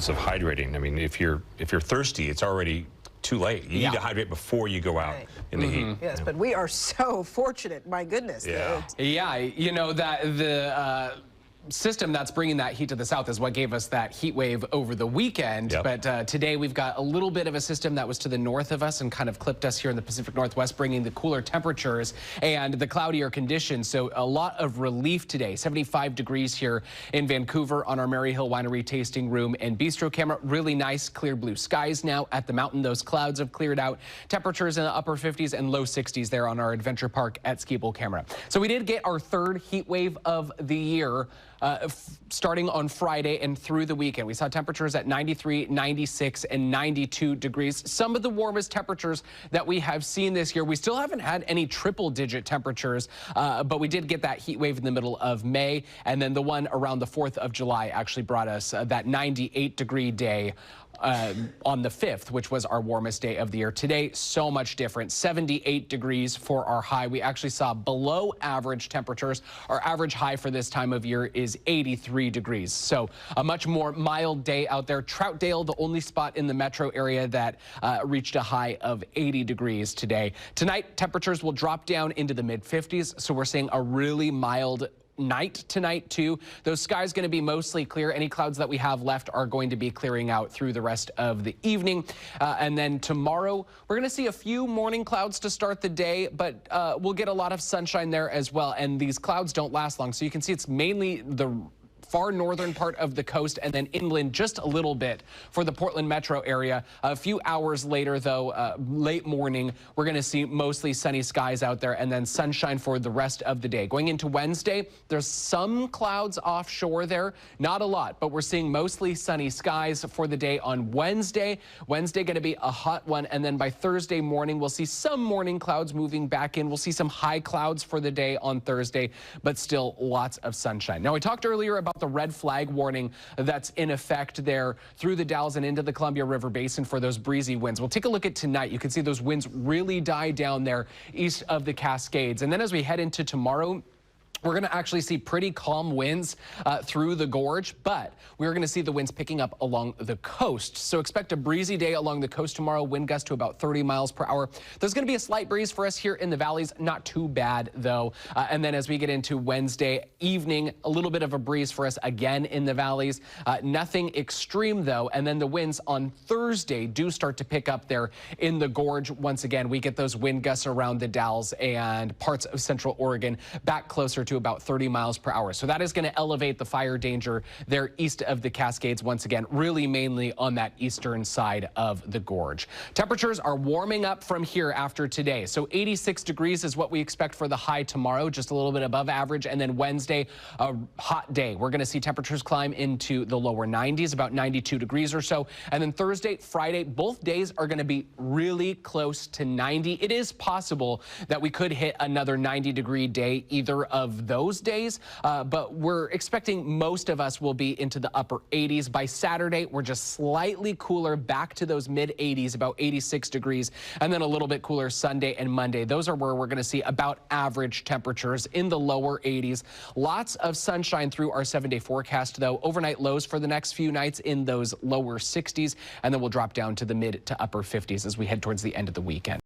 importance of hydrating. I mean, if you're thirsty, it's already too late. You need to hydrate before you go out in the heat. Yes, but we are so fortunate. My goodness. Yeah, you know, that the system that's bringing that heat to the south is what gave us that heat wave over the weekend. But today we've got a little bit of a system that was to the north of us and kind of clipped us here in the Pacific Northwest, bringing the cooler temperatures and the cloudier conditions. So a lot of relief today. 75 degrees here in Vancouver on our Maryhill Winery tasting room and bistro camera. Really nice clear blue skies now at the mountain. Those clouds have cleared out. Temperatures in the upper 50s and low 60s there on our Adventure Park at Ski Bowl camera. So we did get our third heat wave of the year. Starting on Friday and through the weekend. We saw temperatures at 93, 96, and 92 degrees. Some of the warmest temperatures that we have seen this year. We still haven't had any triple-digit temperatures, but we did get that heat wave in the middle of May, and then the one around the 4th of July actually brought us that 98-degree day on the 5th, which was our warmest day of the year. Today, so much different. 78 degrees for our high. We actually saw below average temperatures. Our average high for this time of year is 83 degrees. So a much more mild day out there. Troutdale, the only spot in the metro area that reached a high of 80 degrees today. Tonight, temperatures will drop down into the mid-50s. So we're seeing a really mild night tonight too. Those skies going to be mostly clear. Any clouds that we have left are going to be clearing out through the rest of the evening. And then tomorrow we're going to see a few morning clouds to start the day, but we'll get a lot of sunshine there as well. And these clouds don't last long. So you can see it's mainly the far northern part of the coast and then inland just a little bit for the Portland metro area. A few hours later, though, late morning, we're going to see mostly sunny skies out there and then sunshine for the rest of the day. Going into Wednesday, there's some clouds offshore there. Not a lot, but we're seeing mostly sunny skies for the day on Wednesday. Wednesday going to be a hot one, and then by Thursday morning, we'll see some morning clouds moving back in. We'll see some high clouds for the day on Thursday, but still lots of sunshine. Now, I talked earlier about the red flag warning that's in effect there through the Dalles and into the Columbia River Basin for those breezy winds. We'll take a look at tonight. You can see those winds really die down there east of the Cascades. And then as we head into tomorrow, we're going to actually see pretty calm winds through the gorge, but we're going to see the winds picking up along the coast. So expect a breezy day along the coast tomorrow, wind gusts to about 30 miles per hour. There's going to be a slight breeze for us here in the valleys, not too bad though. And then as we get into Wednesday evening, a little bit of a breeze for us again in the valleys. Nothing extreme though. And then the winds on Thursday do start to pick up there in the gorge. Once again, we get those wind gusts around the Dalles and parts of central Oregon back closer to about 30 miles per hour. So that is going to elevate the fire danger there east of the Cascades once again, really mainly on that eastern side of the gorge. Temperatures are warming up from here after today. So 86 degrees is what we expect for the high tomorrow, just a little bit above average. And then Wednesday, a hot day. We're going to see temperatures climb into the lower 90s, about 92 degrees or so. And then Thursday, Friday, both days are going to be really close to 90. It is possible that we could hit another 90-degree day either of those days, but we're expecting most of us will be into the upper 80s. By Saturday, we're just slightly cooler, back to those mid-80s, about 86 degrees, and then a little bit cooler Sunday and Monday. Those are where we're going to see about average temperatures in the lower 80s. Lots of sunshine through our 7-day forecast, though. Overnight lows for the next few nights in those lower 60s, and then we'll drop down to the mid to upper 50s as we head towards the end of the weekend.